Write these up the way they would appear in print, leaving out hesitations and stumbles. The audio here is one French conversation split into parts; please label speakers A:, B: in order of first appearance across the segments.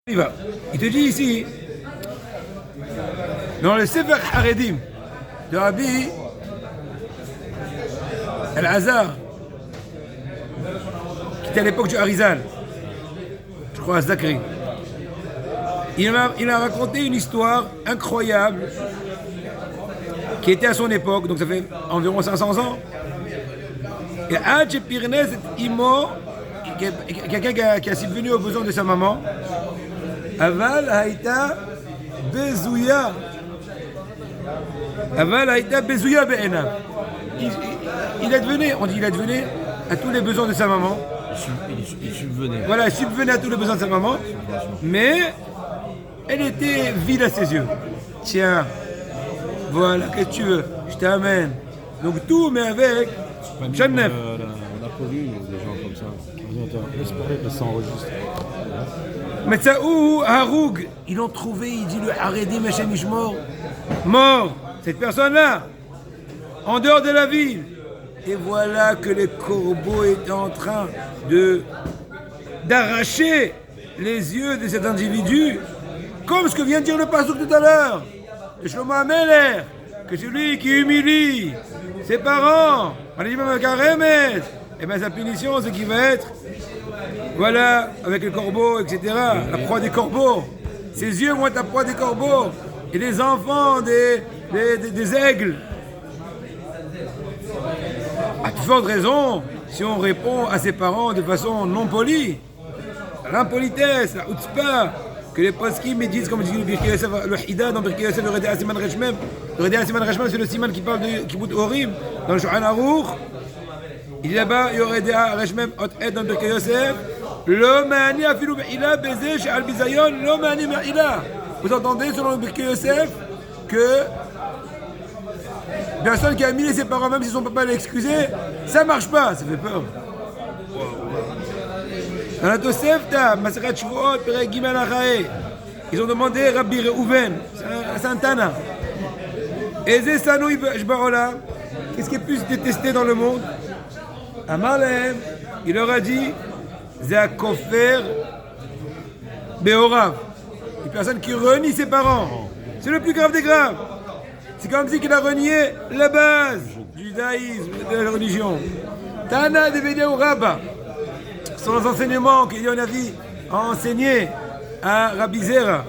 A: Il va. Il te dit ici, dans le Sefer Haredim de Rabbi Al-Hazar, qui était à l'époque du Harizal, je crois à Zakri, il a raconté une histoire incroyable qui était à son époque, donc ça fait environ 500 ans. Et Hadj Pirnez Imo, quelqu'un qui a subvenu aux besoins de sa maman, Aval Haïta Bezouya. Aval Haïta Bezouya Be'ena. Il advenait, on dit il advenait à tous les besoins de sa maman.
B: Il subvenait.
A: Voilà, il subvenait à tous les besoins de sa maman, mais elle était vide à ses yeux. Tiens, voilà, qu'est-ce que tu veux? Je t'amène. Donc tout, mais avec Jannef.
B: On a connu des gens comme ça. Laisse parler, ça enregistre.
A: Metsaou Haroug, ils l'ont trouvé, il dit le Haredim Hashem Ishmor, mort, cette personne-là, en dehors de la ville. Et voilà que les corbeaux étaient en train d'arracher les yeux de cet individu, comme ce que vient de dire le pasuk tout à l'heure, de Shlomo Ameler, que celui qui humilie ses parents, et bien sa punition, c'est qu'il va être, voilà, avec les corbeaux, etc., la proie des corbeaux. Ses yeux vont être la proie des corbeaux, et les enfants des aigles. À toute forte raison, si on répond à ses parents de façon non polie, l'impolitesse, la hutzpah, que les poskim disent, comme dit le Birkei Yosef, le Hida dans Birkei Yosef, le Redea Siman Reshmem. Le Redea Siman Reshmem, c'est le siman qui parle de Kibbutz Horim, dans le Shulchan Aruch. Il dit là-bas, Yoredea Reshmem, Ot Ed dans Birkei Yosef, Lo Ma'ani afilu Me'ila, Beze, She'al Bizayon, Lo Ma'ani Me'ila. Vous entendez, selon le Birkei Yosef, que personne qui a humilié ses parents, même si son papa l'a excusé, ça marche pas, ça fait peur. Dans la Tosefta, Maseret Shvuot, Perek Gimel Achae, ils ont demandé Rabbi Reuven, c'est un Tana. Eze Sanoui Shbaola, qu'est-ce qui est plus détesté dans le monde? Amalem, il leur a dit, Zeakofer Beorav, une personne qui renie ses parents. C'est le plus grave des graves. C'est comme si il a renié la base du judaïsme, de la religion. Tana de Vedéo Rabba, sont les enseignements qu'il y en a enseigné à Rabbi Zera.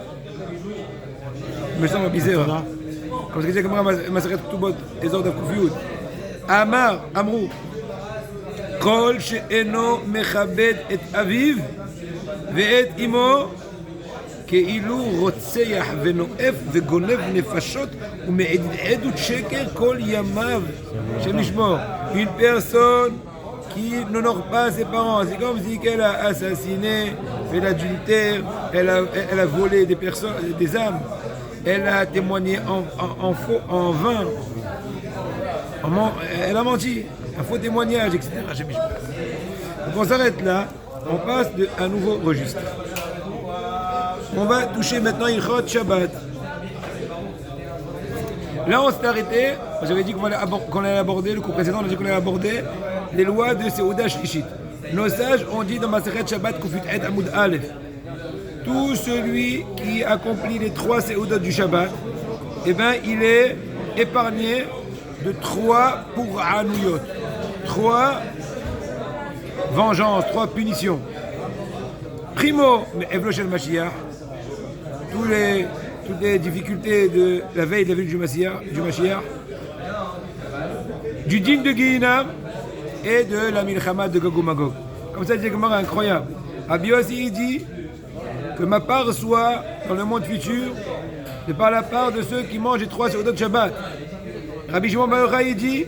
A: Me semble Rabbi Zera. Comme ce que j'ai comme Maseret Ktubot, Ezor Dafkufiyut. Amar, Amrou. Kol she'eno mechabed et aviv ve'et imo כאילו רוצח ונואף וגונב נפשות ומעיד עדות שקר כל ימיו שנשמור. Une personne qui n'honore pas ses parents, c'est comme si elle a assassiné, fait l'adultère, elle a volé des personnes, des âmes, elle a témoigné en faux, en vain, elle a menti, un faux témoignage, etc. Donc on s'arrête là, on passe à un nouveau registre. On va toucher maintenant Ilchot Shabbat. Là, on s'est arrêté. J'avais dit qu'on allait aborder, le cours précédent, on a dit qu'on allait aborder les lois de Seuda Shlishit. Nos sages ont dit dans Maseret Shabbat Kufut Et Amoud Aleph, tout celui qui accomplit les 3 Seudot du Shabbat, eh ben, il est épargné de 3 pour Anouyot, 3 vengeances, 3 punitions. Primo, mais Evloshel Mashiach, toutes les difficultés de la veille de la ville du Mashiach, du din de Guinam et de la Milchama de Gog Magog. Comme ça, c'est incroyable. Rabbi Yossi dit que ma part soit dans le monde futur de par la part de ceux qui mangent les 3 seudot de Shabbat. Rabbi Shimon Bar Yochai dit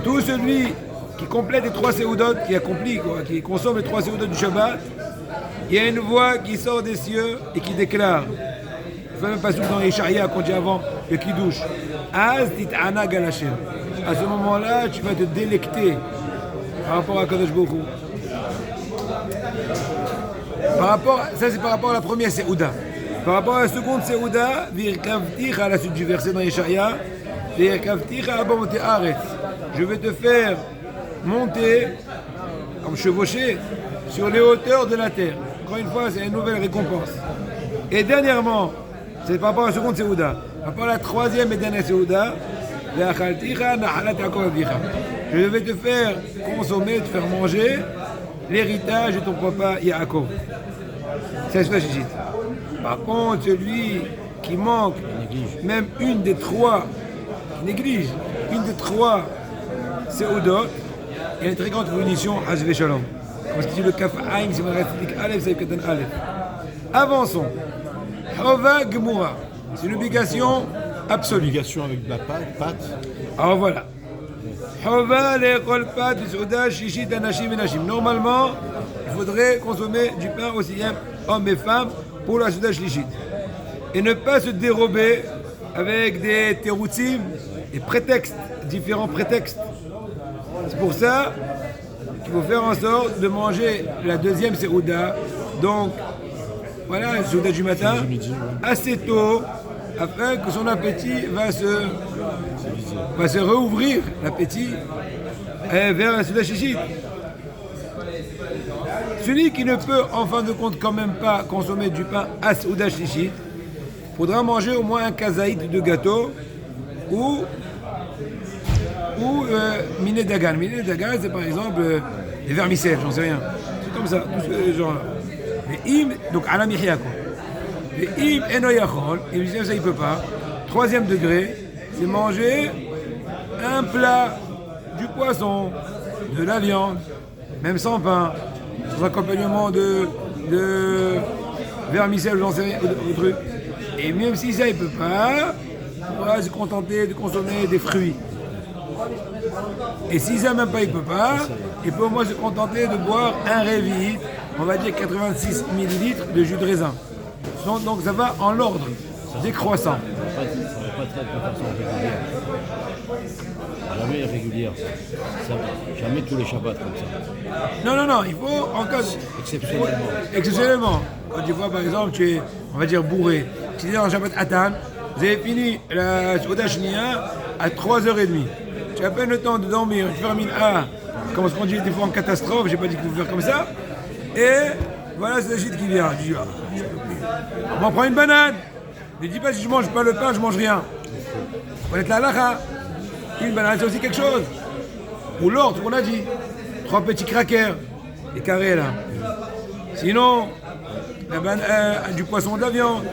A: tout celui qui complète les 3 seudot, qui accomplit, qui consomme les 3 seudot du Shabbat, il y a une voix qui sort des cieux et qui déclare, il ne faut même pas dans Yeshaïa qu'on dit avant le Kiddush, Az tit'ana gal Hashem. À ce moment-là, tu vas te délecter par rapport à Kadosh Baruch Hu. Ça c'est par rapport à la première Seouda. Par rapport à la seconde Seouda, Virkavticha, à la suite du verset dans Yeshaïa, Virkavticha abamot haaretz. Je vais te faire monter, comme chevaucher, sur les hauteurs de la terre. encore une fois, c'est une nouvelle récompense. Et dernièrement, c'est par rapport à la seconde Seouda, par rapport à la troisième et dernière Seouda, je vais te faire consommer, te faire manger l'héritage de ton papa Yaakov. C'est la Shishit. Par contre, celui qui manque même une des trois, qui néglige une des trois Seoudot, il y a une très grande punition à Hazvé Shalom. Comme ce que dit le Kaf Aïm, c'est Aleph, c'est Katan Aleph. Avançons. Hova Gemura. C'est une obligation absolue.
B: Obligation avec de la pâte.
A: Alors voilà. Hova l'école pâte du Souda, Shishit, Anashim et Nashim. Normalement, il faudrait consommer du pain aussi bien hommes et femmes pour la Souda Shishit. Et ne pas se dérober avec des teroutzim, des prétextes, différents prétextes. C'est pour ça qu'il faut faire en sorte de manger la deuxième Seouda. Donc, voilà, la Seouda du matin, assez tôt, afin que son appétit va se rouvrir, l'appétit, vers la Seouda Shishit. Celui qui ne peut, en fin de compte, quand même pas consommer du pain à Seouda Shishit, faudra manger au moins un kazaït de gâteau ou miné dagan. Miné dagan, c'est par exemple des vermicelles, j'en sais rien. C'est comme ça, tout ce genre-là. Donc à la mihya quoi. Les im enoyachol, et ça il peut pas. Troisième degré, c'est manger un plat, du poisson, de la viande, même sans pain, sans accompagnement de vermicelles, j'en sais rien, ou truc. Et même si ça il peut pas, on va se contenter de consommer des fruits. Et si ça même pas il peut pas, il peut au moins se contenter de boire un révi, on va dire 86 millilitres de jus de raisin. Donc ça va en l'ordre décroissant.
B: Ça va pas être de façon régulière. Jamais régulière. Jamais tous les Shabbats comme ça.
A: Non, il faut en cas exceptionnellement. Quand tu vois par exemple, tu es, on va dire, bourré, tu es dans le Shabbat Atan, vous avez fini la Souda Shnia à 3h30. Tu as à peine le temps de dormir, tu fais un minha, comme ce qu'on dit des fois en catastrophe, j'ai pas dit qu'il faut faire comme ça. Et voilà, c'est la chute qui vient. Je dis, on va prendre une banane. Ne dis pas si je mange pas le pain, je mange rien. On va être la lacha. Une banane, c'est aussi quelque chose. Ou l'ordre, on a dit. 3 petits crackers, les carrés là. Sinon, du poisson, de la viande.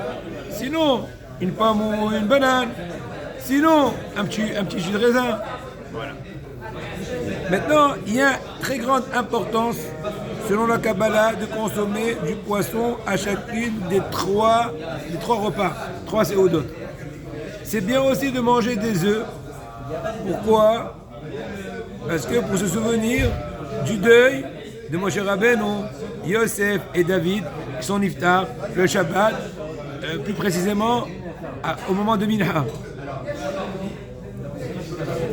A: Sinon, une pomme ou une banane. Sinon, un petit jus de raisin. Voilà. Maintenant, il y a très grande importance, selon la Kabbalah, de consommer du poisson à chacune des trois repas, 3 séoudot. C'est bien aussi de manger des œufs. Pourquoi? Parce que pour se souvenir du deuil de Moshe Rabbeinu, Yosef et David, qui sont niftar, le Shabbat, plus précisément au moment de Minha.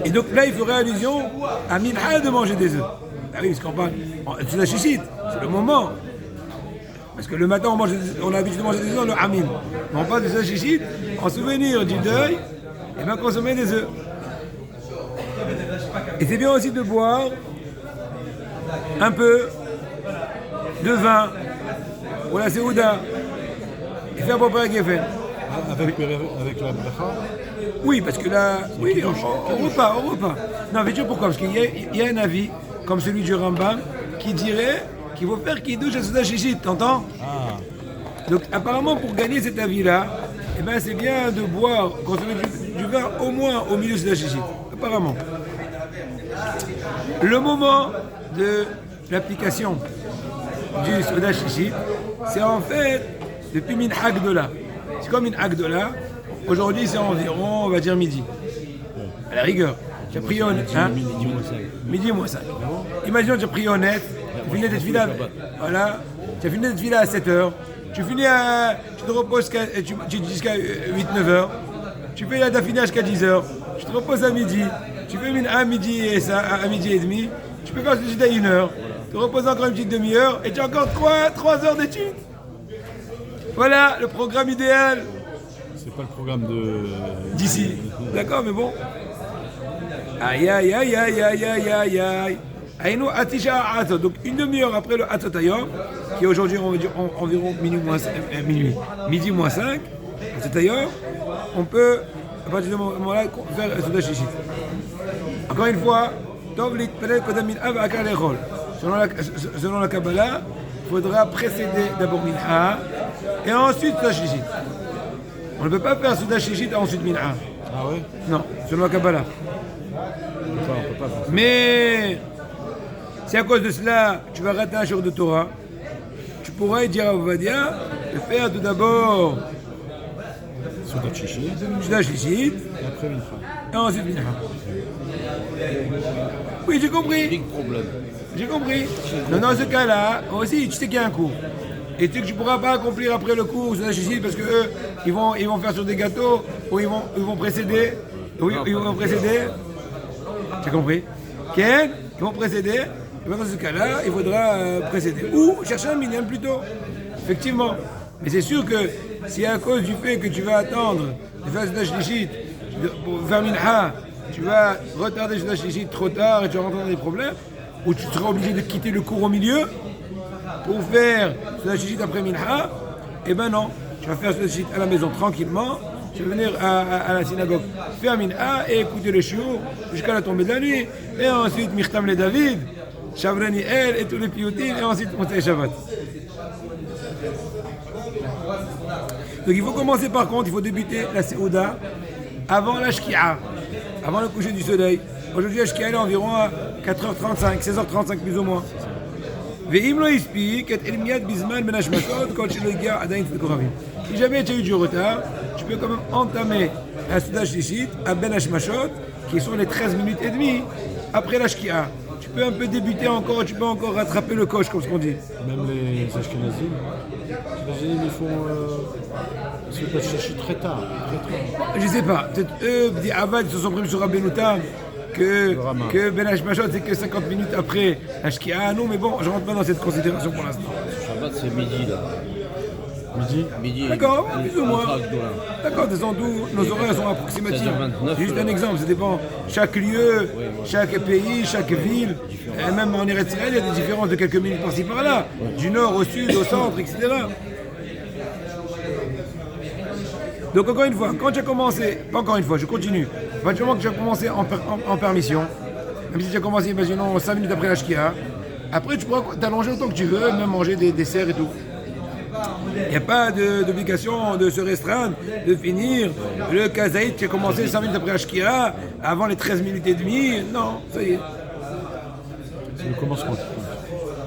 A: Et donc là, il ferait allusion à Minha de manger des œufs. Ah oui, parce qu'on parle, c'est la chichite, c'est le moment. Parce que le matin, on a l'habitude de manger des œufs, le Amin. Mais on parle de la chichite, en souvenir du deuil, et bien consommer des œufs. Et c'est bien aussi de boire un peu de vin pour la Seouda et faire préparer la Geffen.
B: Avec la bracha?
A: Oui, parce que là, oui, au repas. Non, mais tu sais pourquoi? Parce qu'il y a un avis, comme celui du Rambam, qui dirait qu'il faut faire Kiddush à Souda Shishit, t'entends? Donc apparemment, pour gagner cet avis-là, eh ben, c'est bien de boire, consommer du vin au moins au milieu de Souda Shishit, apparemment. Le moment de l'application du Souda Shishit, c'est en fait depuis Minhag Dola. C'est comme Minhag Dola. Aujourd'hui, c'est environ, on va dire midi. À la rigueur. Tu as pris honnête. Midi moins 5. Imagine, tu as pris honnête. Tu finis d'être fila. Voilà. Tu as fini d'être fila à 7h. Tu finis à. Tu te reposes jusqu'à 8-9h. Tu fais la d'affinage jusqu'à 10h. Tu te reposes à midi. Tu fais à midi et ça, à midi et demi. Tu peux faire ce à 1h. Tu te reposes encore une petite demi-heure. Et tu as encore 3 heures d'études. Voilà le programme idéal.
B: C'est pas le programme
A: d'ici. D'accord, mais bon. Aïe, aïe, aïe, aïe, aïe, aïe, aïe, aïe. Aïnou Atisha Atzot. Donc une demi-heure après le Atzot Hayom, qui est aujourd'hui on va dire environ midi moins 5, Atzot Hayom, on peut à partir de ce moment-là faire Souda Shishit. Encore une fois, Tov Litpalel Kodam Mincha Ve'akar Lechol. Selon la Kabbalah, il faudra précéder d'abord Mincha et ensuite Souda Shishit. On ne peut pas faire Souda Shishit et ensuite Mincha.
B: Ah ouais?
A: Non, selon la Kabbalah.
B: On peut pas faire ça.
A: Mais si à cause de cela, tu vas rater un jour de Torah, tu pourrais dire à Ovadia de faire tout d'abord
B: Souda Chichi.
A: Souda Shishit
B: Et après une fois.
A: et ensuite Mincha. Oui, j'ai compris.
B: Big problème.
A: J'ai compris. Non, dans ce cas-là, aussi, tu sais qu'il y a un cours. Et tu sais que tu ne pourras pas accomplir après le cours Souda Shishit parce qu'eux, ils vont faire sur des gâteaux ou ils vont précéder. Oui, ils vont précéder. Tu as compris? Ken, ils vont précéder. Et dans ce cas-là, il faudra précéder. Ou chercher un minyan plutôt. Effectivement. Mais c'est sûr que si à cause du fait que tu vas attendre de faire Souda Shishit pour faire Mincha, tu vas retarder Souda Shishit trop tard et tu vas rentrer dans des problèmes, ou tu seras obligé de quitter le cours au milieu pour faire Souda Shishit après Mincha, eh ben non. Tu vas faire Souda Shishit à la maison tranquillement. Tu vas venir à la synagogue faire Mincha et écouter le shiur jusqu'à la tombée de la nuit. Et ensuite, Michtam le David, Shavrani El et tous les piyutim, et ensuite monter Shabbat. Donc il faut commencer par contre, il faut débuter la Seouda avant la Shki'a, avant le coucher du soleil. Aujourd'hui, la Shki'a est environ à 4h35, 16h35 plus ou moins. ואם לא הספיק, את מיד בזמן בין השמשות, כל שלא הגיע עדיין צדק כוכבים. Si jamais tu as eu du retard, tu peux quand même entamer la Souda Shishit à Ben Hashmashot, qui sont les 13 minutes et demie après la Shki'a. Tu peux un peu débuter encore, tu peux encore rattraper le coche, comme ce qu'on dit.
B: Même les Ashkenazim, ils font Souda Chichi très tard.
A: Je sais pas, peut-être eux, Bdi Avad, ils se sont pris sur Rabbeinu Tam, que Ben Hashmashot c'est que 50 minutes après la Shki'a. Non, mais bon, je rentre pas dans cette considération pour l'instant.
C: Shabbat, c'est midi là. Midi.
A: D'accord, plus ou moins.
C: Contract, voilà.
A: D'accord, de toute façon, nos horaires sont approximatifs.
C: 16h29,
A: C'est juste un exemple, ça dépend. Chaque lieu, chaque pays, chaque ville, et même en Eretz Israël, il y a des différences de quelques minutes par-ci par-là, du nord au sud, au centre, etc. Donc encore une fois, quand tu as commencé, pas encore une fois, je continue. À partir du moment que tu as commencé en permission, même si tu as commencé, imaginons, 5 minutes après la Shki'a, après tu pourras t'allonger autant que tu veux, même manger des desserts et tout. Il n'y a pas d'obligation de se restreindre, de finir le kazaït qui a commencé 5 minutes après la Shki'a, avant les 13 minutes et demie. Non, ça y est.
B: C'est le commencement.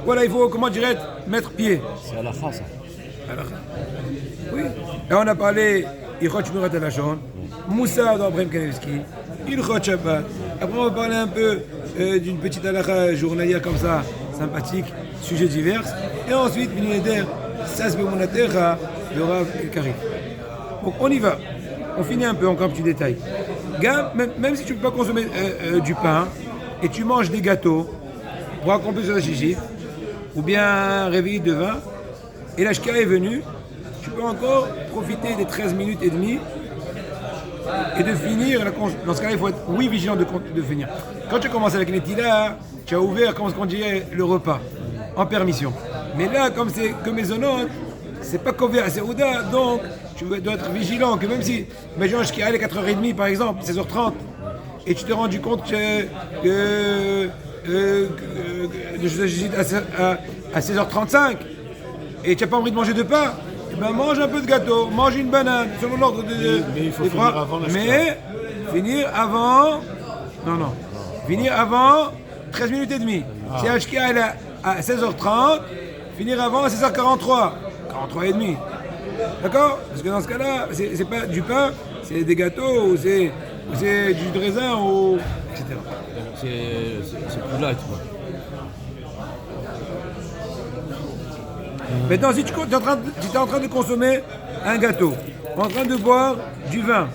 A: Voilà, il faut, comment dirais-je, mettre pied.
B: C'est à la fin, ça.
A: Alors, oui. Et on a parlé Ilchot Shmirat HaLashon, Moussa d'Abraham Kanevski, Ilchot Shabbat. Après, on va parler un peu d'une petite halakha journalière comme ça, sympathique, sujets divers. Et ensuite, Bineder, Sas Bemonatecha, de Rav Karif. Donc, on y va. On finit un peu encore un petit détail. Gars, même si tu ne peux pas consommer du pain et tu manges des gâteaux pour accomplir la Shishit, ou bien un réveil de vin, et la Shki'a est venue, tu peux encore profiter des 13 minutes et demie et de finir. Dans ce cas-là, il faut être vigilant de finir. Quand tu commences avec les Tila, tu as ouvert, comme ce qu'on dirait, le repas, en permission. Mais là, comme c'est que maisonnante, c'est pas couvert à Seouda, donc tu dois être vigilant que même si, imaginons qui allait à 4h30 par exemple, 16h30, et tu t'es rendu compte que à 16h35, et tu n'as pas envie de manger de pain, eh ben mange un peu de gâteau, mange une banane, selon l'ordre de...
B: Mais il faut finir avant la Shki'a.
A: Mais finir avant... Non. Finir avant 13 minutes et demie. Si la Shki'a elle est à 16h30, finir avant à 16h43. 43 et demi. D'accord? Parce que dans ce cas-là, c'est pas du pain, c'est des gâteaux, ou c'est du jus de raisin, ou etc.
C: C'est plus light, quoi.
A: Maintenant, si tu es en train de consommer un gâteau, en train de boire du vin.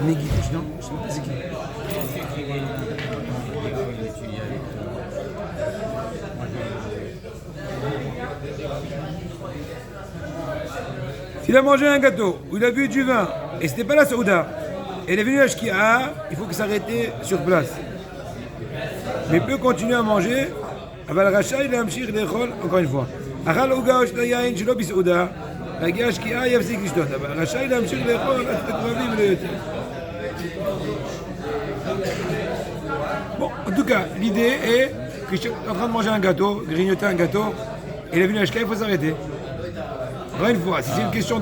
A: Megidesh, non? Je sais pas c'est qui. S'il a mangé un gâteau, ou il a bu du vin, et c'était pas la Seouda, Elle est venue à Shkia, il faut que s'arrêter sur place. Mais il peut continuer à manger. אבל רשאי להמשיך לאכול, encore une fois. אכל עוגה או שתה יין שלא בסעודה, להגיע השקיעה יפסיק לשתות, אבל רשאי להמשיך לאכול עד הכואבים ולא יותר. Bon, en tout cas, l'idée est que je suis en train de manger un gâteau, grignoter un gâteau, et la venue à Shkia, il faut s'arrêter. Encore une fois, si c'est une question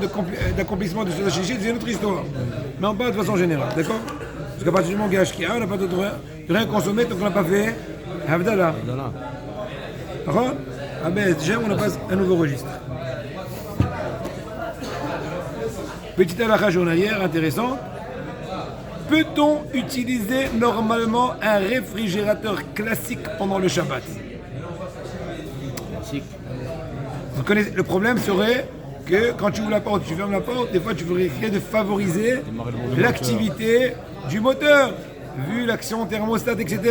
A: d'accomplissement de ce chiché, c'est une autre histoire. Mais on parle de façon générale, d'accord? Parce qu'à partir du moment où il y a Shkia, on n'a pas de rien consommer tant qu'on n'a pas fait Havdalah. D'accord? Ah ben, déjà, on passe un nouveau registre. Petite halakha journalière intéressante. Peut-on utiliser normalement un réfrigérateur classique pendant le Shabbat?
C: Classique.
A: Vous connaissez, le problème serait que quand tu ouvres la porte, tu fermes la porte, des fois tu voudrais essayer de favoriser l'activité du moteur, vu l'action thermostat, etc.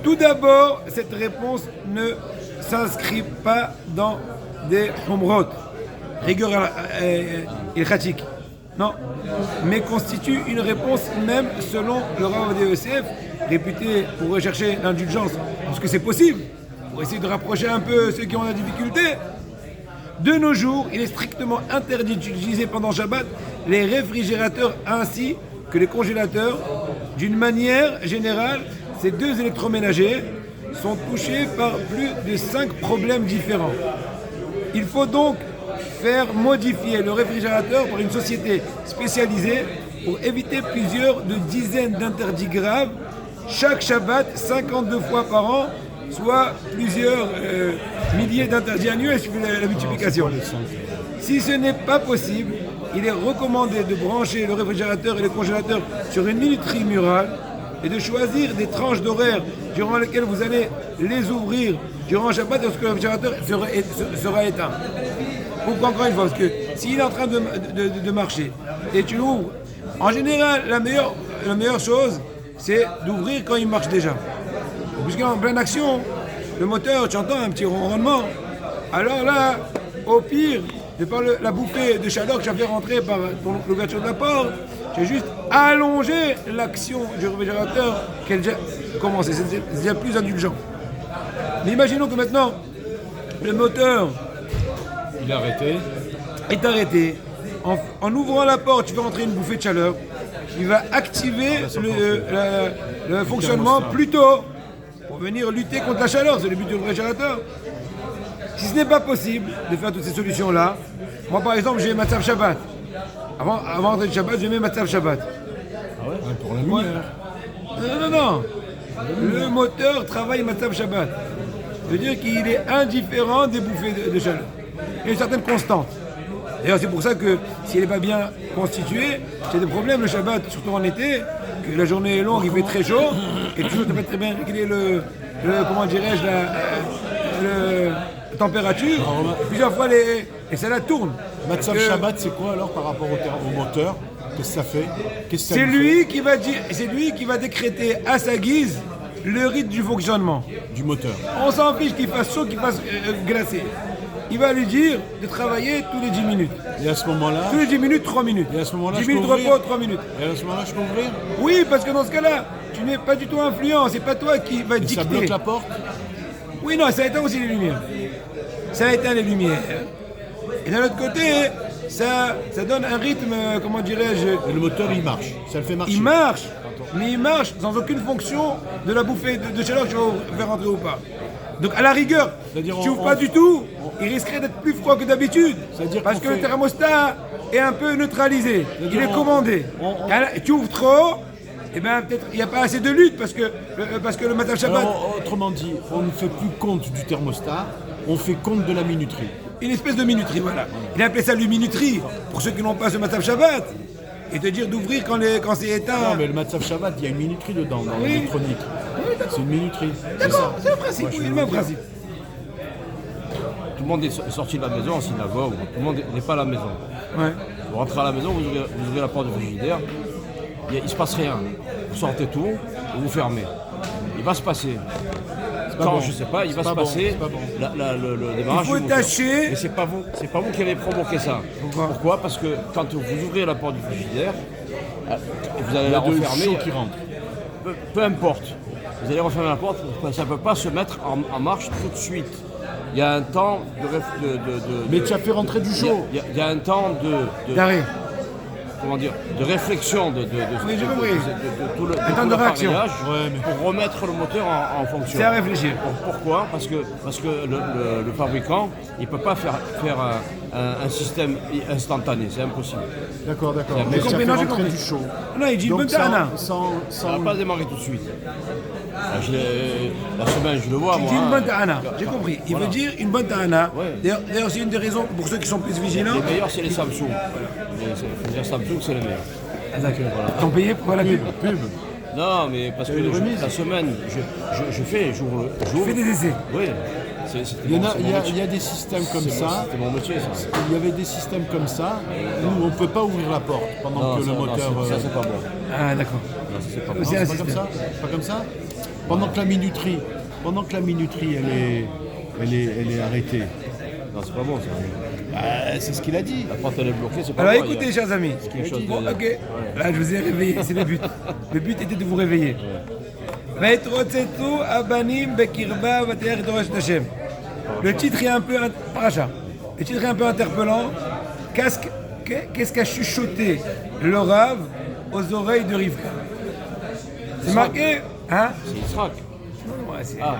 A: Tout d'abord, cette réponse ne s'inscrit pas dans des humrot, rigueur ilchatique, non, mais constitue une réponse même selon le Rav de Yosef, réputé pour rechercher l'indulgence, parce que c'est possible, pour essayer de rapprocher un peu ceux qui ont la difficulté. De nos jours, il est strictement interdit d'utiliser pendant Shabbat les réfrigérateurs ainsi que les congélateurs. D'une manière générale, ces deux électroménagers sont touchés par plus de 5 problèmes différents. Il faut donc faire modifier le réfrigérateur par une société spécialisée pour éviter plusieurs dizaines d'interdits graves chaque Shabbat 52 fois par an, soit plusieurs milliers d'interdits annuels suivant la multiplication. Si ce n'est pas possible, il est recommandé de brancher le réfrigérateur et le congélateur sur une minuterie murale et de choisir des tranches d'horaire durant lesquelles vous allez les ouvrir durant Shabbat lorsque le réfrigérateur sera éteint. Pourquoi encore une fois? Parce que s'il est en train de marcher et tu l'ouvres, en général, la meilleure chose, c'est d'ouvrir quand il marche déjà. Puisqu'il est en pleine action, le moteur, tu entends un petit ronronnement. Alors là, au pire, de par la bouffée de chaleur que j'avais rentrée par l'ouverture de la porte, j'ai juste allongé l'action du réfrigérateur qu'elle a commencé. C'est déjà plus indulgent. Mais imaginons que maintenant, le moteur
B: Il est arrêté.
A: est arrêté. En ouvrant la porte, tu vas rentrer une bouffée de chaleur. Il va activer le fonctionnement plus tôt pour venir lutter contre la chaleur. C'est le but du réfrigérateur. Si ce n'est pas possible de faire toutes ces solutions-là, moi par exemple j'ai Matzav Shabbat. Avant d'entrer de Shabbat, je mets Matzav Shabbat.
B: Ah ouais, pour la lumière.
A: Non. Le moteur travaille Matzav Shabbat. Ça veut dire qu'il est indifférent des bouffées de chaleur. Il y a une certaine constante. D'ailleurs, c'est pour ça que s'il n'est pas bien constitué, c'est des problèmes le Shabbat, surtout en été, que la journée est longue, il fait très chaud, et toujours tu peux très bien régler comment dirais-je, la température, plusieurs fois et ça la tourne.
B: Matzav Shabbat, c'est quoi alors par rapport au moteur? Qu'est-ce que ça fait?
A: C'est lui qui va décréter à sa guise le rythme du fonctionnement.
B: Du moteur.
A: On s'en fiche qu'il fasse chaud, qu'il fasse glacé. Il va lui dire de travailler tous les 10 minutes.
B: Et à ce moment-là...
A: Tous les 10 minutes, 3 minutes.
B: Et à ce moment-là,
A: 10 minutes de repos, 3 minutes.
B: Et à ce moment-là, je peux ouvrir?
A: Oui, parce que dans ce cas-là, tu n'es pas du tout influent. C'est pas toi qui va dicter.
B: Ça bloque la porte?
A: Oui, non, ça éteint aussi les lumières. Ça éteint les lumières. Et d'un autre côté, ça donne un rythme, comment dirais-je...
B: Et le moteur, il marche. Ça le fait marcher.
A: Il marche, mais il marche sans aucune fonction de la bouffée de chaleur que tu vas faire rentrer ou pas. Donc à la rigueur, si tu n'ouvres pas du tout, il risquerait d'être plus froid que d'habitude. Parce que le thermostat est un peu neutralisé. Il est commandé. Tu ouvres trop, et bien peut-être il n'y a pas assez de lutte parce que le Matzav Shabbat...
B: Alors, autrement dit, on ne fait plus compte du thermostat, on fait compte de la minuterie.
A: Une espèce de minuterie, voilà. Il a appelé ça minuterie pour ceux qui n'ont pas ce Matzav Shabbat. Et te dire d'ouvrir quand c'est éteint.
B: Non, mais le Matzav Shabbat, il y a une minuterie dedans, dans l'électronique. C'est une minuterie.
A: D'accord, c'est le principe, oui, le même principe.
C: Tout le monde est sorti de la maison en synagogue, tout le monde n'est pas à la maison.
A: Ouais.
C: Vous rentrez à la maison, vous ouvrez la porte du frigidaire, il ne se passe rien. Vous sortez tout, vous fermez. Il va se passer. Quand je sais pas, il va se passer le démarrage.
A: Il faut
C: du moteur.
A: tâcher.
C: Mais c'est pas vous qui avez provoqué ça.
A: Pourquoi?
C: Parce que quand vous ouvrez la porte du frigidaire, vous allez
B: Il y
C: la
B: a de
C: refermer.
B: chaud qui rentre.
C: Peu importe. Vous allez refermer la porte, ça ne peut pas se mettre en marche tout de suite. Il y a un temps
B: Mais tu as fait rentrer du chaud.
C: il y a un temps
A: D'arrêt.
C: comment dire, de réflexion de
A: j'ai compris.
C: tout le
A: Un temps de réaction.
C: l'appareillage
B: Ouais, mais-
C: pour remettre le moteur en fonction.
A: C'est à réfléchir.
C: Pourquoi? Parce que le fabricant, il ne peut pas faire un système instantané, c'est impossible.
B: D'accord.
C: J'ai
B: Mais tu as
A: compris,
B: fait
A: non, j'ai
B: rentrer
A: compris.
B: du chaud.
A: Non, il dit une
B: Donc
A: bonne tana.
C: Ça ne va pas démarrer tout de suite. La semaine, je le vois,
A: Il
C: moi.
A: dit une
C: hein.
A: bonne ta'ana, j'ai compris. Il veut dire une bonne ta'ana.
C: Ouais.
A: D'ailleurs, c'est une des raisons pour ceux qui sont plus vigilants.
C: Les meilleurs, c'est les Samsung. Il faut dire Samsung, c'est les meilleurs.
A: Ah, d'accord. Ils ont payé pour la pub.
B: Pub.
C: Non, mais parce que
B: une remise.
C: la semaine, j'ouvre.
A: Fais des essais.
C: Oui.
B: Il y a des systèmes comme ça.
C: C'était mon métier, ça.
B: Il y avait des systèmes comme ça où on ne peut pas ouvrir la porte pendant
C: Non,
B: que
C: ça,
B: le
C: non,
B: moteur.
C: ça, c'est pas bon.
A: Ah, d'accord.
C: Non, ça, c'est pas bon.
B: Non,
A: C'est un
B: c'est pas comme
A: système.
B: ça. Pas comme ça. Pendant que la minuterie, elle est arrêtée.
C: Non, c'est pas bon, ça.
B: C'est ce qu'il a dit.
C: La porte, elle est bloquée, c'est pas
A: Alors
C: bon.
A: écoutez, chers amis.
C: quelque chose
A: Bon,
C: de-
A: ok. Là, je vous ai réveillé, c'est le but. Le but était de vous réveiller. Le titre est un peu paracha. Le titre est un peu interpellant. Qu'est-ce qu'a chuchoté le Rav aux oreilles de Rivka? C'est marqué, hein?
C: C'est Israq.
A: Non, ouais, c'est-
C: Ah,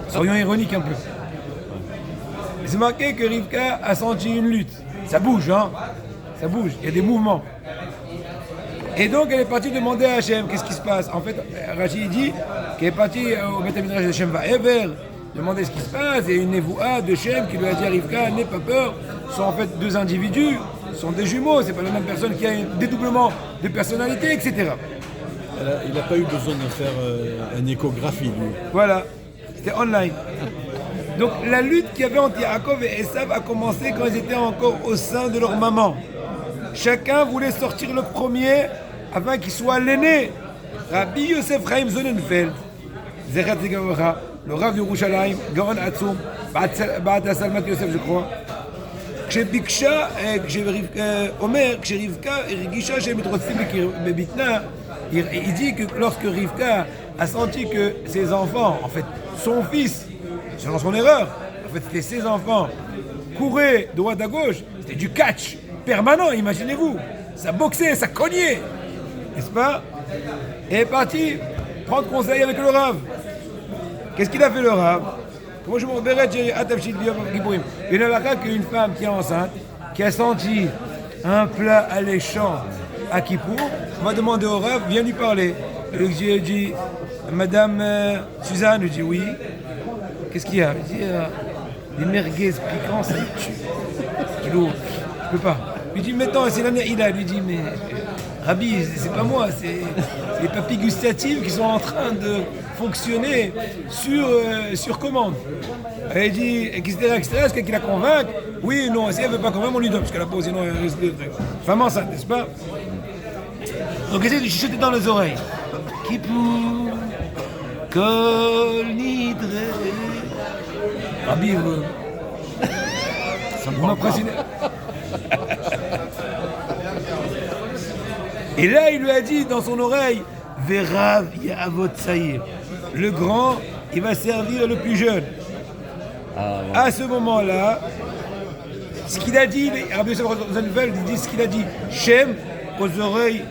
A: Soyons ironiques un peu. C'est marqué que Rivka a senti une lutte. Ça bouge, hein? Ça bouge, il y a des mouvements. Et donc elle est partie demander à Hachem qu'est-ce qui se passe. En fait, Rachid dit qu'elle est partie au Beth Midrash de Hachem Vaever, demander ce qui se passe. Et une névoua de Hachem qui lui a dit à Rivka, n'aie pas peur. Ce sont en fait deux individus, ce sont des jumeaux, c'est pas la même personne qui a un dédoublement de personnalité, etc.
B: Il n'a pas eu besoin de faire une échographie, lui.
A: Voilà, c'était online. Donc la lutte qu'il y avait entre Yaakov et Esav a commencé quand ils étaient encore au sein de leur maman. Chacun voulait sortir le premier afin qu'il soit l'aîné. Rabbi Yosef Chaim Sonnenfeld, Zechat Zegavra, le Rav Yerushalayim, Gaon Atzum, Ba'at Salmat Yosef je crois. כשביקשה, אומר, כשרבקה הרגישה שהם מתרוצצים בבטנה, il dit que lorsque Rivka a senti que ses enfants, en fait son fils, selon son erreur, en fait c'était ses enfants, couraient de droite à gauche, c'était du catch permanent, imaginez-vous, ça boxait, ça cognait, n'est-ce pas? Et elle est partie prendre conseil avec le Rav. Qu'est-ce qu'il a fait le Rav? Moi je me repérais, une halakha qu'une femme qui est enceinte, qui a senti un plat alléchant à Kippour, va demander au Rav, viens lui parler. Et donc j'ai dit, Madame Suzanne, je dis oui. Qu'est-ce qu'il y a? Je dis, les merguez piquants, ça me tue. C'est lourd, je peux pas. Je lui dis, maintenant, c'est l'année Ila. Je lui dis, mais Rabbi, c'est pas moi, c'est les papilles gustatives qui sont en train de fonctionner sur commande. Elle dit, etc., est-ce qu'il la convainc? Oui, non, si elle ne veut pas convaincre, on lui donne, parce qu'elle a pas, sinon elle risque de... Femme enceinte, n'est-ce pas? Donc essaye de chuchoter dans les oreilles. Kippour, Kol Nidre. Rabbi, vous m'impressionnez. Et là, il lui a dit dans son oreille, Verav Ya'avot Saïr. Le grand, il va servir le plus jeune. À ce moment-là, ce qu'il a dit, Rabbi Yosef Rosenfeld, il dit ce qu'il a dit, Shem aux oreilles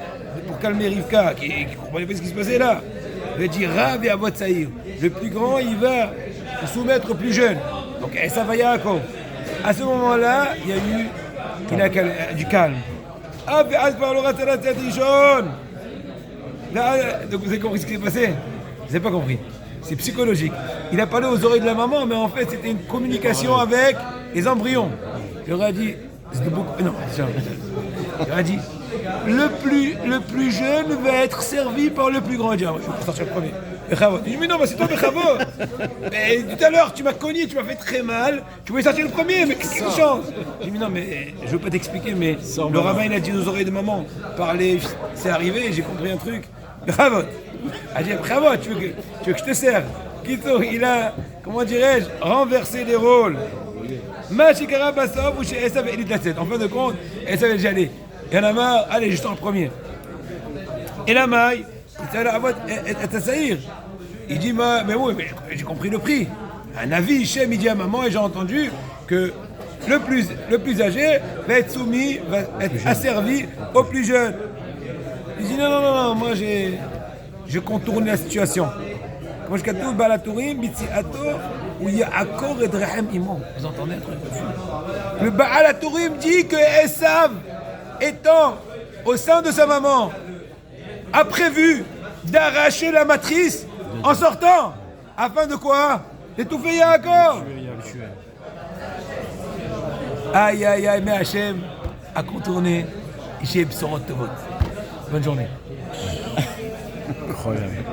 A: pour calmer Rivka, qui ne comprenait pas ce qui se passait là. Il a dit Rav Ya'avot Saïr. Le plus grand, il va se soumettre au plus jeune. Donc, ça va Yaakov. À ce moment-là, il y a eu du calme. Donc vous avez compris ce qui s'est passé? Vous n'avez pas compris. C'est psychologique. Il a parlé aux oreilles de la maman, mais en fait c'était une communication avec les embryons. Il aurait dit, c'était beaucoup. Non, il aurait dit, le plus jeune va être servi par le plus grand. Il dit, je vais sortir le premier. Bechavot. Il dit, mais non, c'est toi Bechavot. Mais tout à l'heure tu m'as cogné, tu m'as fait très mal. Tu voulais sortir le premier, mais qu'est-ce qui change? Je dis, mais non, mais je veux pas t'expliquer, mais le rabbin il a dit aux oreilles de maman, parler, c'est arrivé, j'ai compris un truc. Bechavot. Elle dit, Bechavot, tu veux que je te serve? Kito, il a, comment dirais-je, renversé les rôles. Machikara Bassov ou chez Esav Elit Lasset. En fin de compte, Esav El Jalé. Il y en a marre, allez, je sors le premier. Et la maille, il dit, mais oui, mais j'ai compris le prix. Un avis, Hichem, il dit à maman, et j'ai entendu que le plus âgé va être soumis, va être asservi au plus jeune. Il dit, non, moi je contourne la situation. Moi je contourne Balatourim, Bitsi Ato, où il y a accord et Drehem Imam. Vous entendez un truc dessus? Le Balatourim dit que Esav, étant au sein de sa maman, a prévu d'arracher la matrice en sortant, afin de quoi? D'étouffer Yaakov. Aïe, mais Hachem a contourné. J'ai Bsorot Tovot. Bonne journée.
B: Incroyable.